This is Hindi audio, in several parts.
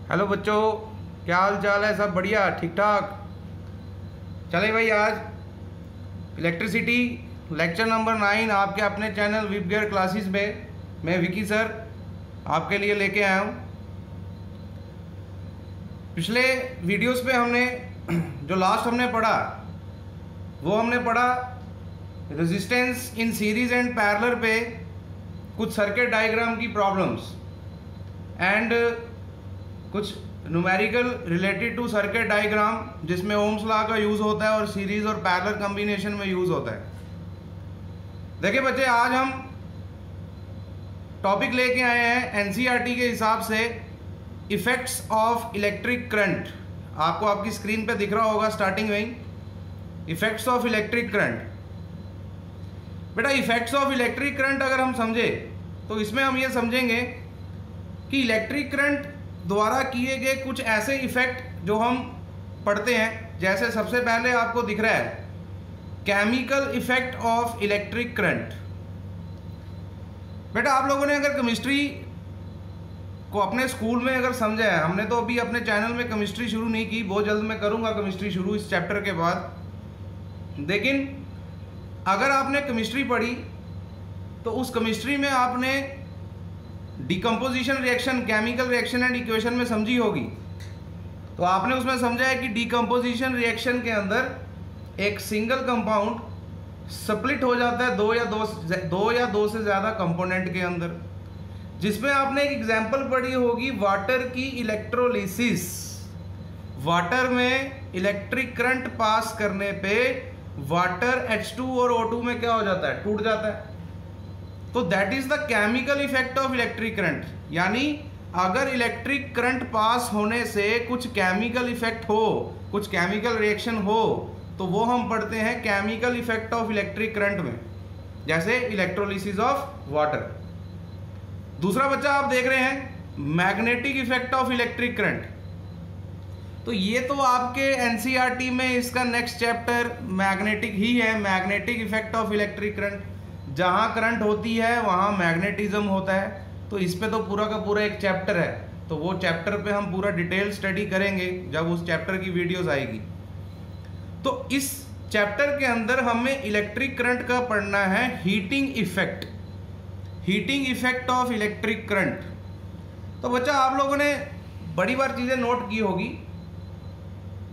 हेलो बच्चों, क्या हाल चाल है? सब बढ़िया, ठीक ठाक। चले भाई, आज इलेक्ट्रिसिटी लेक्चर नंबर 9 आपके अपने चैनल विप गियर क्लासेस में मैं विकी सर आपके लिए लेके आया हूँ। पिछले वीडियोस पे हमने जो लास्ट हमने पढ़ा वो हमने पढ़ा resistance in series and parallel पे कुछ सर्किट डायग्राम की प्रॉब्लम्स एंड कुछ numerical related to circuit diagram जिसमें ओम्स लॉ का यूज़ होता है और सीरीज और पैरेलल कॉम्बिनेशन में यूज़ होता है। देखिए बच्चे, आज हम टॉपिक लेके आए हैं एनसीईआरटी के हिसाब से इफेक्ट्स ऑफ इलेक्ट्रिक करंट। आपको आपकी स्क्रीन पे दिख रहा होगा स्टार्टिंग में ही इफेक्ट्स ऑफ इलेक्ट्रिक करंट। बेटा, इफेक्ट्स ऑफ इलेक्ट्रिक करंट अगर हम समझे तो इसमें हम ये समझेंगे कि इलेक्ट्रिक करंट द्वारा किए गए कुछ ऐसे इफेक्ट जो हम पढ़ते हैं। जैसे सबसे पहले आपको दिख रहा है chemical effect of electric current. बेटा, आप लोगों ने अगर केमिस्ट्री को अपने स्कूल में अगर समझा है, हमने तो अभी अपने चैनल में केमिस्ट्री शुरू नहीं की, बहुत जल्द मैं करूंगा केमिस्ट्री शुरू इस चैप्टर के बाद। लेकिन अगर आपने केमिस्ट्री पढ़ी तो उस केमिस्ट्री में आपने decomposition reaction, chemical reaction and equation में समझी होगी। तो आपने उसमें समझा है कि डिकम्पोजिशन रिएक्शन के अंदर एक सिंगल कंपाउंड स्प्लिट हो जाता है दो या दो से ज़्यादा कंपोनेंट के अंदर, जिसमें आपने एक एग्जांपल पढ़ी होगी वाटर की इलेक्ट्रोलिसिस। वाटर में इलेक्ट्रिक करंट पास करने पे वाटर H2 और O2 में क्या हो जाता है? टूट जाता है। तो that is the chemical effect of electric current. यानी अगर इलेक्ट्रिक करंट पास होने से कुछ केमिकल इफेक्ट हो, कुछ केमिकल रिएक्शन हो, तो वो हम पढ़ते हैं chemical effect of electric current में, जैसे इलेक्ट्रोलिसिस ऑफ वाटर। दूसरा बच्चा आप देख रहे हैं magnetic effect of electric current. तो ये तो आपके एनसीईआरटी में इसका नेक्स्ट चैप्टर मैग्नेटिक ही है, magnetic effect of electric current. जहाँ करंट होती है वहाँ मैग्नेटिज्म होता है। तो इस पे तो पूरा का पूरा एक चैप्टर है, तो वो चैप्टर पे हम पूरा डिटेल स्टडी करेंगे जब उस चैप्टर की वीडियोस आएगी। तो इस चैप्टर के अंदर हमें इलेक्ट्रिक करंट का पढ़ना है heating effect, heating effect of electric current. तो बच्चा, आप लोगों ने बड़ी बार चीज़ें नोट की होगी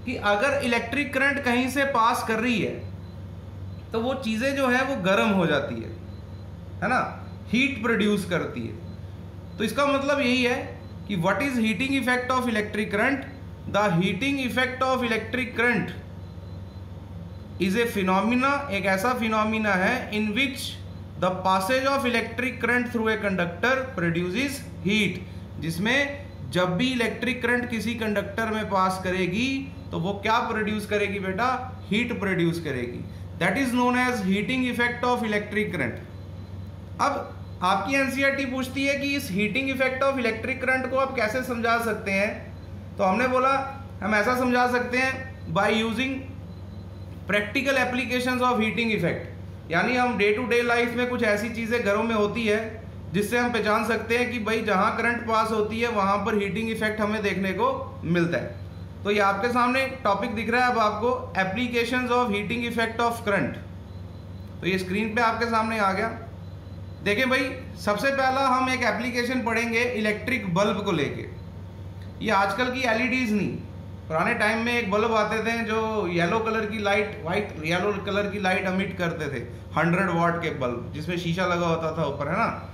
कि अगर इलेक्ट्रिक करंट कहीं से पास कर रही है तो वो चीज़ें जो है वो गर्म हो जाती है ना, हीट प्रोड्यूस करती है। तो इसका मतलब यही है कि what is heating effect of electric current? The heating effect of electric current is a phenomena, एक ऐसा फिनोमिना है in which the passage of electric current through a conductor produces heat. जिसमें जब भी इलेक्ट्रिक करंट किसी कंडक्टर में पास करेगी तो वो क्या प्रोड्यूस करेगी बेटा? हीट प्रोड्यूस करेगी। That is known as heating effect of electric current. अब आपकी एनसीईआरटी पूछती है कि इस heating effect of electric current को आप कैसे समझा सकते हैं। तो हमने बोला हम ऐसा समझा सकते हैं by using practical applications of heating effect. यानी हम डे टू डे लाइफ में कुछ ऐसी चीज़ें घरों में होती है जिससे हम पहचान सकते हैं कि भाई जहाँ करंट पास होती है वहाँ पर हीटिंग इफेक्ट हमें देखने को मिलता है। तो ये आपके सामने टॉपिक दिख रहा है अब आपको, applications of heating effect of current. तो ये स्क्रीन पे आपके सामने आ गया। देखें भाई, सबसे पहला हम एक एप्लीकेशन पढ़ेंगे इलेक्ट्रिक बल्ब को लेके। ये आजकल की एलईडीज नहीं, पुराने टाइम में एक बल्ब आते थे जो येलो कलर की लाइट, वाइट येलो कलर की लाइट एमिट करते थे, 100 वाट के बल्ब जिसमें शीशा लगा होता था ऊपर, है ना।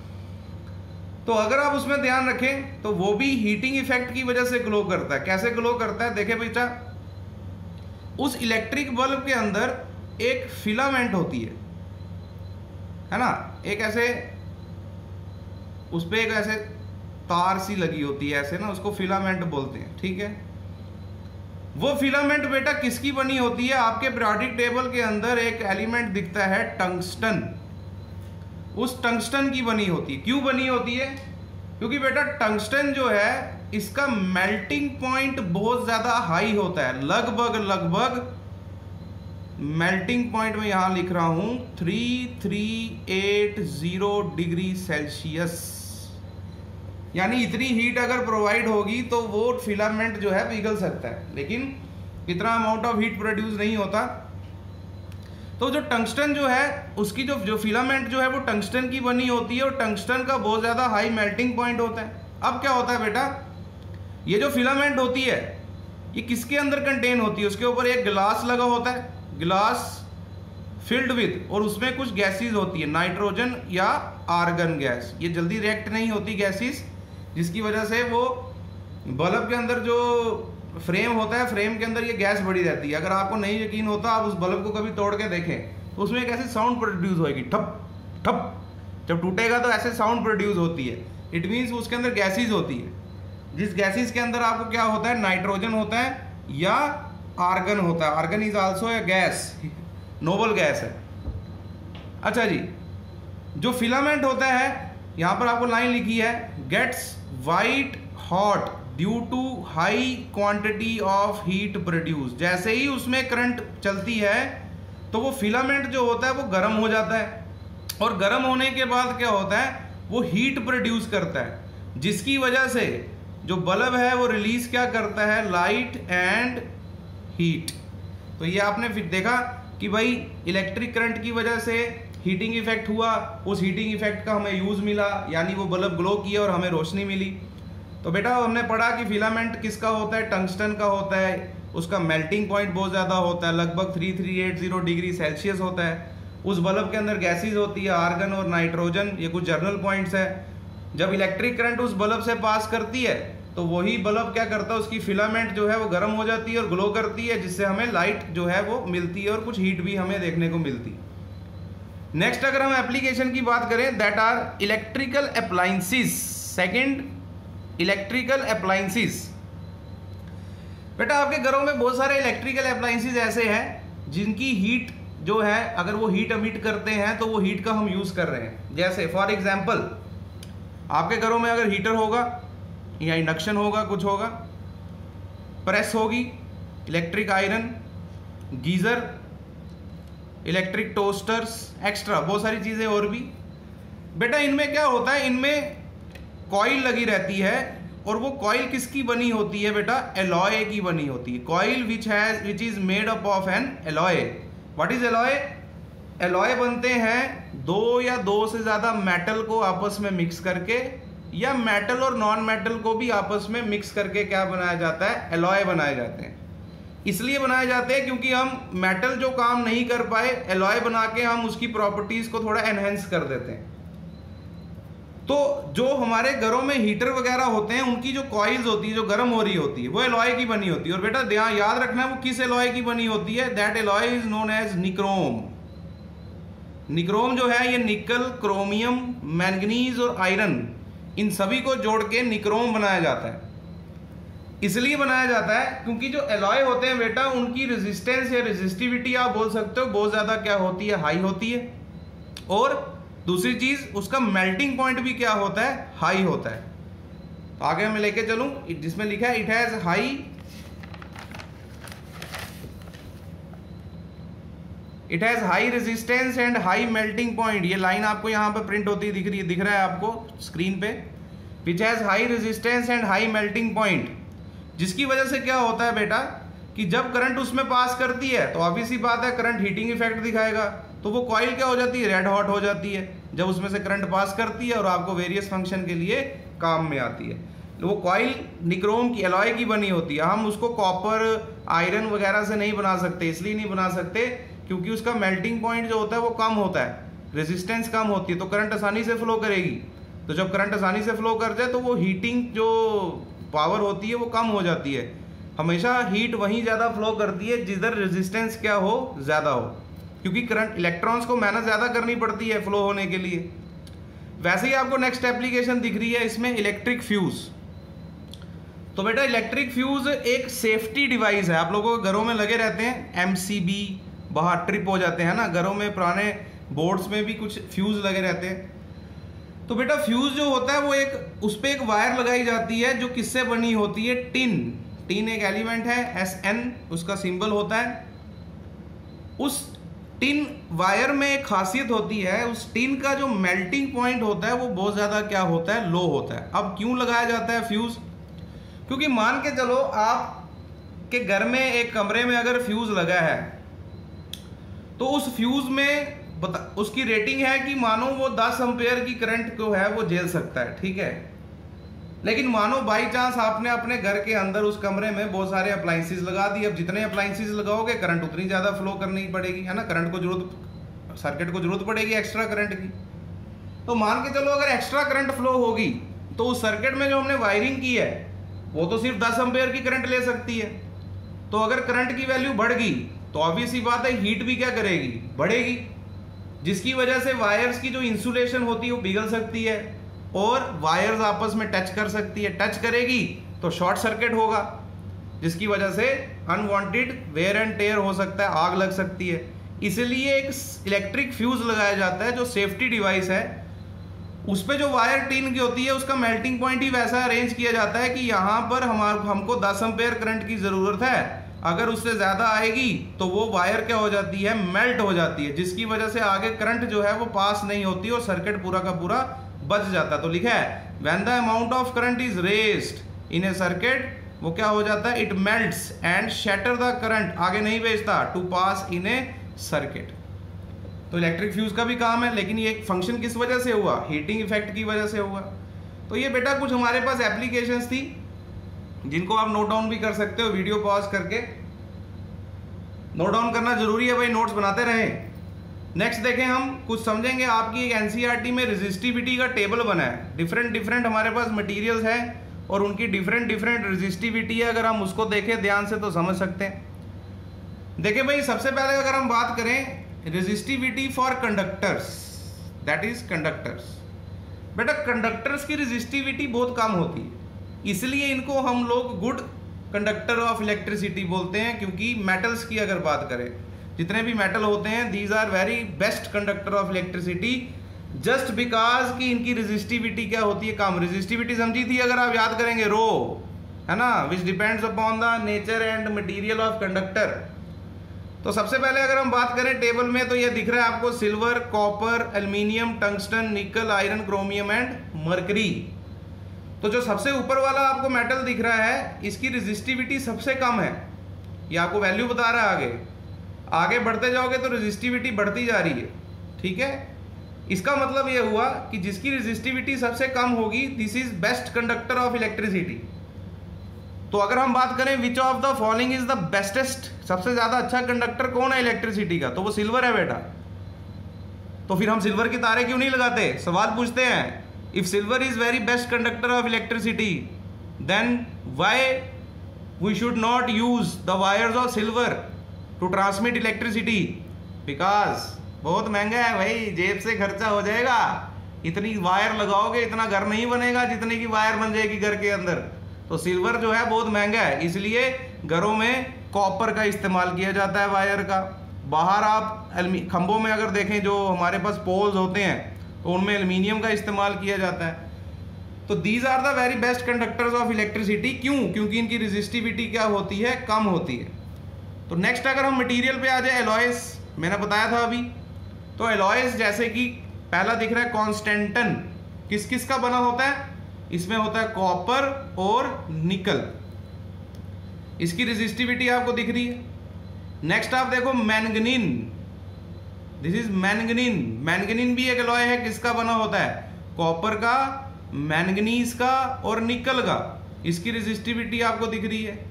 तो अगर आप उसमें ध्यान रखें तो वो भी हीटिंग इफेक्ट की वजह से ग्लो करता है। कैसे ग्लो करता है? देखें बेटा, उस इलेक्ट्रिक बल्ब के अंदर एक फिलामेंट होती है ना, एक ऐसे उस पर एक ऐसे तार सी लगी होती है ऐसे ना, उसको फिलामेंट बोलते हैं, ठीक है। वो फिलामेंट बेटा किसकी बनी होती है? आपके पीरियोडिक टेबल के अंदर एक एलिमेंट दिखता है टंगस्टन, उस टंगस्टन की बनी होती है। क्यों बनी होती है? क्योंकि बेटा टंगस्टन जो है इसका मेल्टिंग पॉइंट बहुत ज़्यादा हाई होता है, लगभग मेल्टिंग पॉइंट में यहाँ लिख रहा हूँ 3380 डिग्री सेल्सियस। यानी इतनी हीट अगर प्रोवाइड होगी तो वो फिलामेंट जो है पिघल सकता है, लेकिन इतना अमाउंट ऑफ हीट प्रोड्यूस नहीं होता। तो जो टंगस्टन जो है उसकी जो फिलामेंट जो है वो टंगस्टन की बनी होती है और टंगस्टन का बहुत ज़्यादा हाई मेल्टिंग पॉइंट होता है। अब क्या होता है बेटा, ये जो फिलामेंट होती है ये किसके अंदर कंटेन होती है, उसके ऊपर एक गिलास लगा होता है, गिलास फिल्ड विद, और उसमें कुछ गैसेस होती है, नाइट्रोजन या आर्गन गैस। ये जल्दी रिएक्ट नहीं होती गैसेस, जिसकी वजह से वो बल्ब के अंदर जो फ्रेम होता है, फ्रेम के अंदर ये गैस बढ़ी रहती है। अगर आपको नहीं यकीन होता, आप उस बल्ब को कभी तोड़ के देखें तो उसमें एक ऐसी साउंड प्रोड्यूस होगी, ठप ठप, जब टूटेगा तो ऐसे साउंड प्रोड्यूस होती है। इट मीन्स उसके अंदर गैसेस होती है, जिस गैसेस के अंदर आपको क्या होता है, नाइट्रोजन होता है या आर्गन होता है। Argon is also a gas, noble gas है। अच्छा जी, जो फिलामेंट होता है, यहाँ पर आपको लाइन लिखी है, gets white hot due to high quantity of heat produce. जैसे ही उसमें करंट चलती है तो वो फिलामेंट जो होता है वो गर्म हो जाता है, और गर्म होने के बाद क्या होता है, वो हीट प्रोड्यूस करता है, जिसकी वजह से जो बल्ब है वो रिलीज क्या करता है, लाइट एंड हीट। तो ये आपने फिर देखा कि भाई इलेक्ट्रिक करंट की वजह से हीटिंग इफेक्ट हुआ, उस हीटिंग इफेक्ट का हमें यूज मिला, यानी वो बल्ब ग्लो किया और हमें रोशनी मिली। तो बेटा हमने पढ़ा कि फिलामेंट किसका होता है, टंगस्टन का होता है, उसका मेल्टिंग पॉइंट बहुत ज़्यादा होता है, लगभग 3380 डिग्री सेल्सियस होता है। उस बल्ब के अंदर गैसेज होती है, आर्गन और नाइट्रोजन, ये कुछ जर्नल पॉइंट्स है। जब इलेक्ट्रिक करंट उस बल्ब से पास करती है तो वही बल्ब क्या करता है, उसकी फिलामेंट जो है वो गर्म हो जाती है और ग्लो करती है, जिससे हमें लाइट जो है वो मिलती है और कुछ हीट भी हमें देखने को मिलती है। नेक्स्ट अगर हम एप्लीकेशन की बात करें, that are electrical appliances. Second, electrical appliances. बेटा आपके घरों में बहुत सारे इलेक्ट्रिकल अप्लायंसेस ऐसे हैं जिनकी हीट जो है, अगर वो हीट एमिट करते हैं तो वो हीट का हम यूज कर रहे हैं। जैसे फॉर एग्जांपल आपके घरों में अगर हीटर होगा या इंडक्शन होगा, कुछ होगा, प्रेस होगी, electric iron, geyser, electric toasters, extra बहुत सारी चीजें और भी। बेटा इनमें क्या होता है, इनमें कॉइल लगी रहती है, और वो कॉइल किसकी बनी होती है बेटा, एलॉय की बनी होती है। Coil which is made up of N alloy. What is alloy? Alloy बनते हैं दो या दो से ज्यादा मेटल को आपस में मिक्स करके, या मेटल और नॉन मेटल को भी आपस में मिक्स करके क्या बनाया जाता है, एलॉय बनाए जाते हैं। इसलिए बनाए जाते हैं क्योंकि हम मेटल जो काम नहीं कर पाए, एलॉय बना के हम उसकी प्रॉपर्टीज को थोड़ा एनहेंस कर देते हैं। तो जो हमारे घरों में हीटर वगैरह होते हैं, उनकी जो कॉइल्स होती है, जो गर्म हो रही होती है, वो एलॉय की बनी होती है। और बेटा ध्यान याद रखना है वो किस एलॉय की बनी होती है, that alloy is known as nichrome. Nichrome जो है ये निकल, क्रोमियम, मैंगनीज और आयरन, इन सभी को जोड़ के निक्रोम बनाया जाता है। इसलिए बनाया जाता है क्योंकि जो एलॉय होते हैं बेटा, उनकी रेजिस्टेंस या रेजिस्टिविटी आप बोल सकते हो बहुत ज्यादा क्या होती है, हाई होती है। और दूसरी चीज उसका मेल्टिंग पॉइंट भी क्या होता है, हाई होता है। तो आगे मैं लेके चलूं, जिसमें लिखा है it has high resistance and high melting point. ये लाइन आपको यहां पर प्रिंट होती दिख रहा है आपको स्क्रीन पे, which has high resistance and high melting point. जिसकी वजह से क्या होता है बेटा कि जब करंट उसमें पास करती है तो ऑब्वियस सी बात है करंट हीटिंग इफेक्ट दिखाएगा, तो वो कॉइल क्या हो जाती है, रेड हॉट हो जाती है जब उसमें से करंट पास करती है और आपको वेरियस फंक्शन के लिए काम में आती है। वो कॉइल निक्रोम की, एलॉय की बनी होती है। हम उसको कॉपर, आयरन वगैरह से नहीं बना सकते। इसलिए नहीं बना सकते क्योंकि उसका मेल्टिंग पॉइंट जो होता है वो कम होता है, रेजिस्टेंस कम होती है, तो करंट आसानी से फ्लो करेगी। तो जब करंट आसानी से फ्लो कर जाए तो वो हीटिंग जो पावर होती है वो कम हो जाती है। हमेशा हीट वहीं ज़्यादा फ्लो करती है जिधर रेजिस्टेंस क्या हो, ज़्यादा हो, क्योंकि करंट इलेक्ट्रॉन्स को मेहनत ज़्यादा करनी पड़ती है फ्लो होने के लिए। वैसे ही आपको नेक्स्ट एप्लीकेशन दिख रही है इसमें, इलेक्ट्रिक फ्यूज। तो बेटा इलेक्ट्रिक फ्यूज एक सेफ्टी डिवाइस है, आप लोगों के घरों में लगे रहते हैं, एमसीबी, बाहर ट्रिप हो जाते हैं ना, घरों में पुराने बोर्ड्स में भी कुछ फ्यूज लगे रहते हैं। तो बेटा फ्यूज जो होता है वो एक, उस पर एक वायर लगाई जाती है जो किससे बनी होती है, टिन एक एलिमेंट है, SN उसका सिंबल होता है। उस टिन वायर में एक खासियत होती है, उस टिन का जो मेल्टिंग पॉइंट होता है वो बहुत ज़्यादा क्या होता है, लो होता है। अब क्यों लगाया जाता है फ्यूज़? क्योंकि मान के चलो आप के घर में एक कमरे में अगर फ्यूज़ लगा है तो उस फ्यूज़ में उसकी रेटिंग है कि मानो वो 10 एम्पेयर की करंट को है वो झेल सकता है, ठीक है। लेकिन मानो बाई चांस आपने अपने घर के अंदर उस कमरे में बहुत सारे अप्लाइंसेस लगा दिए। अब जितने अप्लाइंसेस लगाओगे करंट उतनी ज़्यादा फ्लो करनी पड़ेगी, है ना। करंट को जरूरत, सर्किट को जरूरत पड़ेगी एक्स्ट्रा करंट की। तो मान के चलो अगर एक्स्ट्रा करंट फ्लो होगी तो उस सर्किट में जो हमने वायरिंग की है वो तो सिर्फ 10 एम्पेयर की करंट ले सकती है। तो अगर करंट की वैल्यू बढ़ गई तो ऑब्वियस सी बात है हीट भी क्या करेगी, बढ़ेगी, जिसकी वजह से वायर्स की जो इंसुलेशन होती है वो पिघल सकती है और वायर्स आपस में टच कर सकती है। टच करेगी तो शॉर्ट सर्किट होगा, जिसकी वजह से अनवांटेड वेयर एंड टेयर हो सकता है, आग लग सकती है। इसलिए एक इलेक्ट्रिक फ्यूज लगाया जाता है जो सेफ्टी डिवाइस है। उस पे जो वायर टिन की होती है उसका मेल्टिंग पॉइंट ही वैसा अरेंज किया जाता है कि यहाँ पर हमको 10 एम्पेयर करंट की ज़रूरत है, अगर उससे ज़्यादा आएगी तो वो वायर क्या हो जाती है, मेल्ट हो जाती है, जिसकी वजह से आगे करंट जो है वो पास नहीं होती और सर्किट पूरा का पूरा बच जाता है। तो लिखा है when the amount of current is raised in a circuit, वो क्या हो जाता है, it melts and shatter the current, आगे नहीं भेजता, to pass in a circuit. तो इलेक्ट्रिक फ्यूज का भी काम है, लेकिन ये फंक्शन किस वजह से हुआ, हीटिंग इफेक्ट की वजह से हुआ। तो ये बेटा कुछ हमारे पास एप्लीकेशंस थी जिनको आप नोट डाउन भी कर सकते हो, वीडियो पॉज करके नोट डाउन करना जरूरी है भाई, नोट्स बनाते रहें। नेक्स्ट देखें, हम कुछ समझेंगे। आपकी एक एनसीईआरटी में रेजिस्टिविटी का टेबल बना है, डिफरेंट हमारे पास मटेरियल्स हैं और उनकी डिफरेंट रेजिस्टिविटी है। अगर हम उसको देखें ध्यान से तो समझ सकते हैं। देखिए भाई, सबसे पहले अगर हम बात करें resistivity for conductors, that is conductors. बेटा कंडक्टर्स की रेजिस्टिविटी बहुत कम होती है, इसलिए इनको हम लोग गुड कंडक्टर ऑफ इलेक्ट्रिसिटी बोलते हैं। क्योंकि मेटल्स की अगर बात करें, जितने भी मेटल होते हैं these are very best conductor of electricity, just because कि इनकी रेजिस्टिविटी क्या होती है, कम। रेजिस्टिविटी समझी थी अगर आप याद करेंगे, रो है ना, which depends upon the nature and material of conductor. तो सबसे पहले अगर हम बात करें टेबल में, तो ये दिख रहा है आपको सिल्वर, कॉपर, एल्यूमिनियम, टंगस्टन, निकल, आयरन, क्रोमियम एंड मरकरी। तो जो सबसे ऊपर वाला आपको मेटल दिख रहा है इसकी रेजिस्टिविटी सबसे कम है, ये आपको वैल्यू बता रहा है। आगे बढ़ते जाओगे तो रेजिस्टिविटी बढ़ती जा रही है, ठीक है। इसका मतलब ये हुआ कि जिसकी रेजिस्टिविटी सबसे कम होगी this is best conductor of electricity. तो अगर हम बात करें which of the following is the bestest, सबसे ज्यादा अच्छा कंडक्टर कौन है इलेक्ट्रिसिटी का, तो वो सिल्वर है बेटा। तो फिर हम सिल्वर की तारे क्यों नहीं लगाते, सवाल पूछते हैं। If silver is very best conductor of electricity then why we should not use the wires of silver to transmit electricity, because बहुत महंगा है भाई, जेब से खर्चा हो जाएगा। इतनी वायर लगाओगे इतना घर नहीं बनेगा जितने की वायर बन जाएगी घर के अंदर। तो सिल्वर जो है बहुत महंगा है, इसलिए घरों में कॉपर का इस्तेमाल किया जाता है वायर का। बाहर आप खंभों में अगर देखें जो हमारे पास पोल्स होते हैं तो उनमें एल्यूमिनियम का इस्तेमाल किया जाता है। तो these are the very best conductors of electricity. क्यों? क्योंकि इनकी रेजिस्टिविटी क्या होती है, कम होती है। तो नेक्स्ट अगर हम मटेरियल पे आ जाए, एलॉयस मैंने बताया था अभी। तो एलॉयस जैसे कि पहला दिख रहा है कॉन्स्टेंटन, किस किस का बना होता है, इसमें होता है कॉपर और निकल, इसकी रेजिस्टिविटी आपको दिख रही है। नेक्स्ट आप देखो manganin, this is manganin. Manganin भी एक एलॉय है, किसका बना होता है, कॉपर का, मैंगनीज का और निकल का, इसकी रेजिस्टिविटी आपको दिख रही है।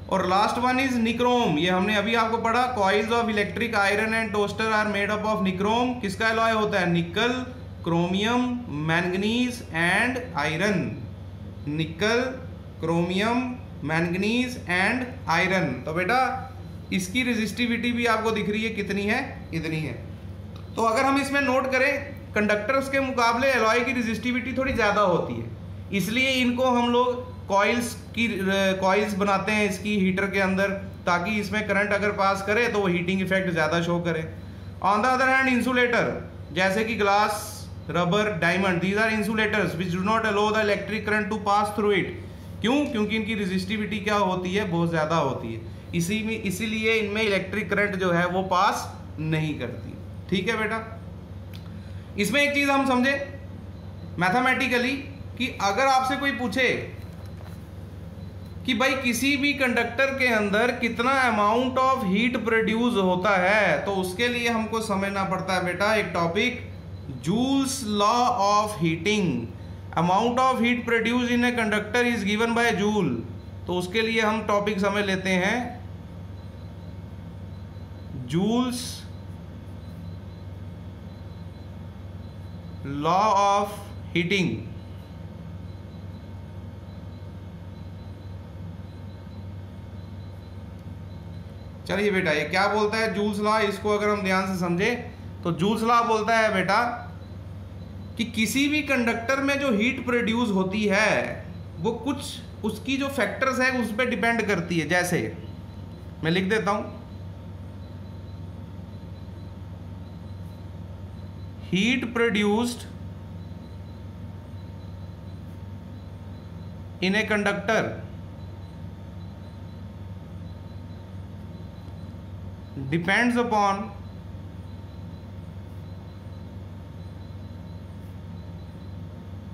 और लास्ट वन इज निक्रोम, ये हमने अभी आपको पढ़ा, coils of electric iron and toaster are made up of nichrome, किसका एलॉय होता है, nickel, chromium, manganese and iron. Nickel, chromium, manganese and iron. तो बेटा इसकी रेजिस्टिविटी भी आपको दिख रही है, कितनी है, इतनी है। तो अगर हम इसमें नोट करें, कंडक्टर्स के मुकाबले एलॉय की रेजिस्टिविटी थोड़ी ज़्यादा होती है, इसलिए इनको हम लोग कॉइल्स बनाते हैं इसकी हीटर के अंदर, ताकि इसमें करंट अगर पास करे तो वो हीटिंग इफेक्ट ज़्यादा शो करे। On the other hand insulator जैसे कि glass, rubber, diamond, these are insulators which do not allow the electric current to pass through it. क्यों? क्योंकि इनकी रेजिस्टिविटी क्या होती है, बहुत ज़्यादा होती है, इसीलिए इनमें इलेक्ट्रिक करंट जो है वो पास नहीं करती। ठीक है बेटा, इसमें एक चीज हम समझे मैथमेटिकली कि अगर आपसे कोई पूछे कि भाई किसी भी कंडक्टर के अंदर कितना अमाउंट ऑफ हीट प्रोड्यूस होता है, तो उसके लिए हमको समझना पड़ता है बेटा एक topic, joules law of heating. Amount of heat produce in a conductor is given by joule. तो उसके लिए हम टॉपिक समझ लेते हैं जूल्स लॉ ऑफ हीटिंग। चलिए बेटा, ये क्या बोलता है जूल्स लॉ, इसको अगर हम ध्यान से समझे तो जूल्स लॉ बोलता है बेटा कि किसी भी कंडक्टर में जो हीट प्रोड्यूस होती है वो कुछ उसकी जो फैक्टर्स है उस पर डिपेंड करती है। जैसे मैं लिख देता हूं, heat produced in a conductor depends upon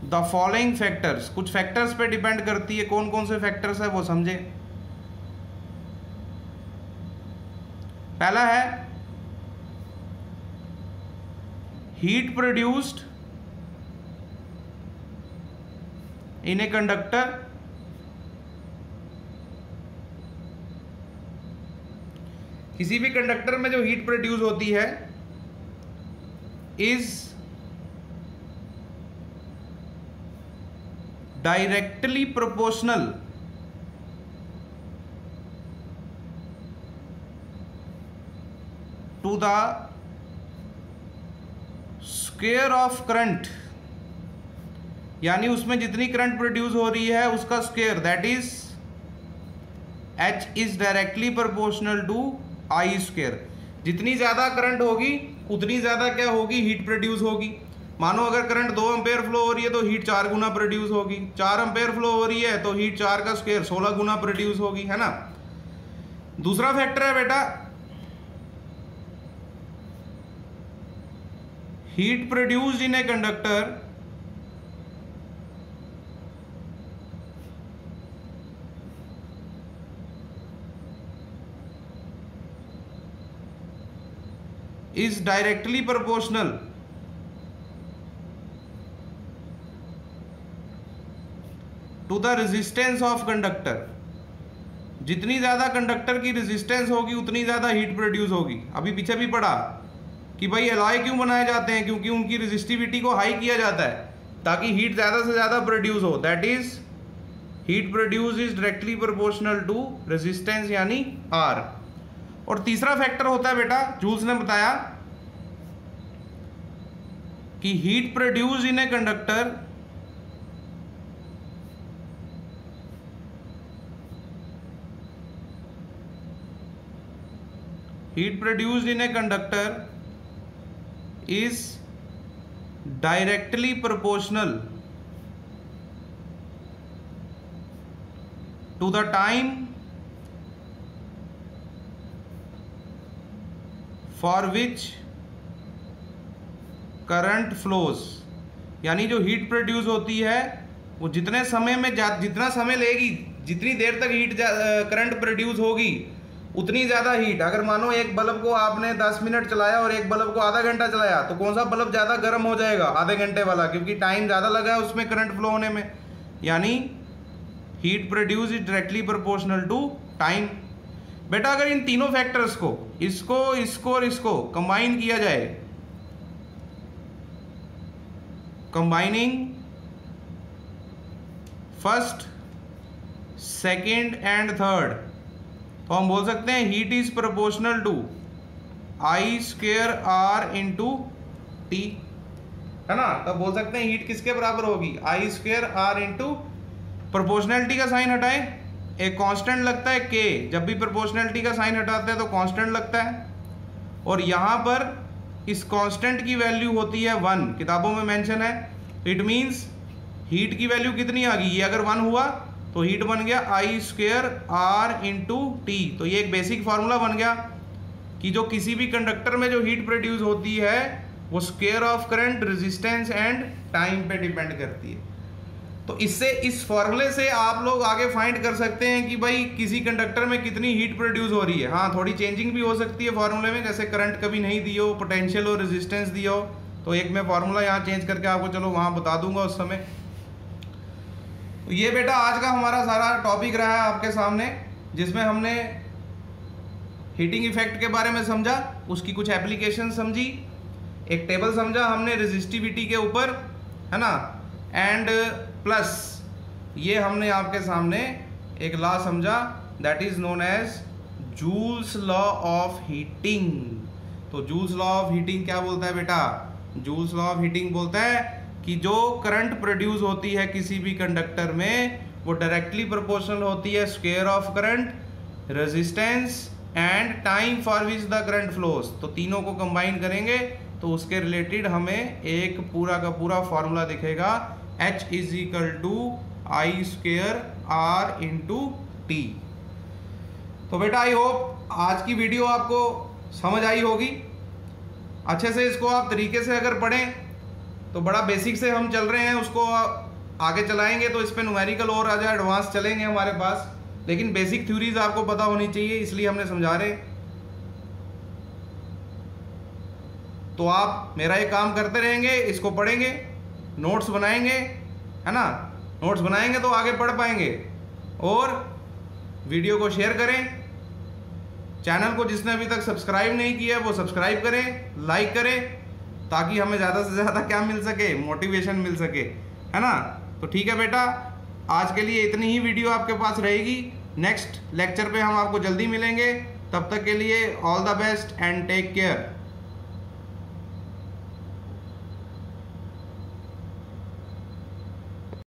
the following factors. कुछ फैक्टर्स पे डिपेंड करती है, कौन कौन से फैक्टर्स है वो समझे। पहला है heat produced in a conductor किसी भी कंडक्टर में जो हीट प्रोड्यूस होती है is directly proportional to the square of current, यानी उसमें जितनी करंट प्रोड्यूस हो रही है उसका square, that is H is directly proportional to I square. जितनी ज्यादा करंट होगी उतनी ज्यादा क्या होगी, हीट प्रोड्यूस होगी। मानो अगर करंट 2 एम्पेयर फ्लो हो रही है तो हीट 4 गुना प्रोड्यूस होगी, 4 एम्पेयर फ्लो हो रही है तो हीट 4 का स्क्वायर 16 गुना प्रोड्यूस होगी, है ना। दूसरा फैक्टर है बेटा heat produced in a conductor is directly proportional to the resistance of conductor। जितनी ज्यादा कंडक्टर की रेजिस्टेंस होगी उतनी ज्यादा हीट प्रोड्यूस होगी। अभी पीछे भी पढ़ा कि भाई एलॉय क्यों बनाए जाते हैं, क्योंकि उनकी रेजिस्टिविटी को हाई किया जाता है ताकि हीट ज्यादा से ज्यादा प्रोड्यूस हो। That is heat produce is directly proportional to resistance यानी R। और तीसरा फैक्टर होता है बेटा, जूल्स ने बताया कि heat produce in a conductor heat produced in a conductor is directly proportional to the time for which current flows। यानी जो हीट प्रोड्यूस होती है वो जितने समय में जितना समय लेगी, जितनी देर तक हीट करंट प्रोड्यूस होगी उतनी ज़्यादा हीट। अगर मानो एक बल्ब को आपने 10 मिनट चलाया और एक बल्ब को आधा घंटा चलाया तो कौन सा बल्ब ज़्यादा गर्म हो जाएगा, आधे घंटे वाला, क्योंकि टाइम ज़्यादा लगा है उसमें करंट फ्लो होने में। यानी heat produce is directly proportional to time. बेटा अगर इन तीनों फैक्टर्स को, इसको इसको और इसको कंबाइन किया जाए, combining first second and third, तो हम बोल सकते हैं heat is proportional to I square R into T, है ना। तब बोल सकते हैं हीट किसके बराबर होगी, I square R into, proportionality का साइन हटाएं, एक कांस्टेंट लगता है K, जब भी प्रोपोर्शनैलिटी का साइन हटाते हैं तो कांस्टेंट लगता है। और यहाँ पर इस कांस्टेंट की वैल्यू होती है 1, किताबों में मेंशन है। इट मीन्स हीट की वैल्यू कितनी आ गई, ये अगर 1 हुआ तो हीट बन गया I square R into T. तो ये एक बेसिक फार्मूला बन गया कि जो किसी भी कंडक्टर में जो हीट प्रोड्यूस होती है वो square of current, resistance and time पे डिपेंड करती है। तो इससे, इस फॉर्मूले से आप लोग आगे फाइंड कर सकते हैं कि भाई किसी कंडक्टर में कितनी हीट प्रोड्यूस हो रही है। हाँ, थोड़ी चेंजिंग भी हो सकती है फॉर्मूले में, जैसे करंट कभी नहीं दी हो, पोटेंशियल और रेजिस्टेंस दी हो, तो एक मैं फॉर्मूला यहाँ चेंज करके आपको चलो वहाँ बता दूंगा उस समय। तो ये बेटा आज का हमारा सारा टॉपिक रहा है आपके सामने, जिसमें हमने हीटिंग इफेक्ट के बारे में समझा, उसकी कुछ एप्लीकेशन समझी, एक टेबल समझा हमने रेजिस्टिविटी के ऊपर, है ना, एंड प्लस ये हमने आपके सामने एक लॉ समझा that is known as Joule's law of heating. तो जूल्स लॉ ऑफ हीटिंग क्या बोलता है बेटा? जूल्स लॉ ऑफ हीटिंग बोलता है कि जो करंट प्रोड्यूस होती है किसी भी कंडक्टर में वो डायरेक्टली प्रोपोर्शनल होती है square of current, resistance and time for which the current flows. तो तीनों को कंबाइन करेंगे तो उसके रिलेटेड हमें एक पूरा का पूरा फॉर्मूला दिखेगा, H is equal to I square R into T. तो बेटा आई होप आज की वीडियो आपको समझ आई होगी। अच्छे से इसको आप तरीके से अगर पढ़ें तो बड़ा बेसिक से हम चल रहे हैं, उसको आगे चलाएंगे तो इस पे न्यूमेरिकल और आजा एडवांस चलेंगे हमारे पास, लेकिन बेसिक थ्योरीज आपको पता होनी चाहिए, इसलिए हमने समझा रहे। तो आप मेरा ये काम करते रहेंगे, इसको पढ़ेंगे, नोट्स बनाएंगे, है ना, नोट्स बनाएंगे तो आगे पढ़ पाएंगे। और वीडियो को शेयर करें, चैनल को जिसने अभी तक सब्सक्राइब नहीं किया वो सब्सक्राइब करें, लाइक करें, ताकि हमें ज़्यादा से ज़्यादा क्या मिल सके, मोटिवेशन मिल सके, है ना। तो ठीक है बेटा, आज के लिए इतनी ही वीडियो आपके पास रहेगी। नेक्स्ट लेक्चर पे हम आपको जल्दी मिलेंगे, तब तक के लिए all the best and take care.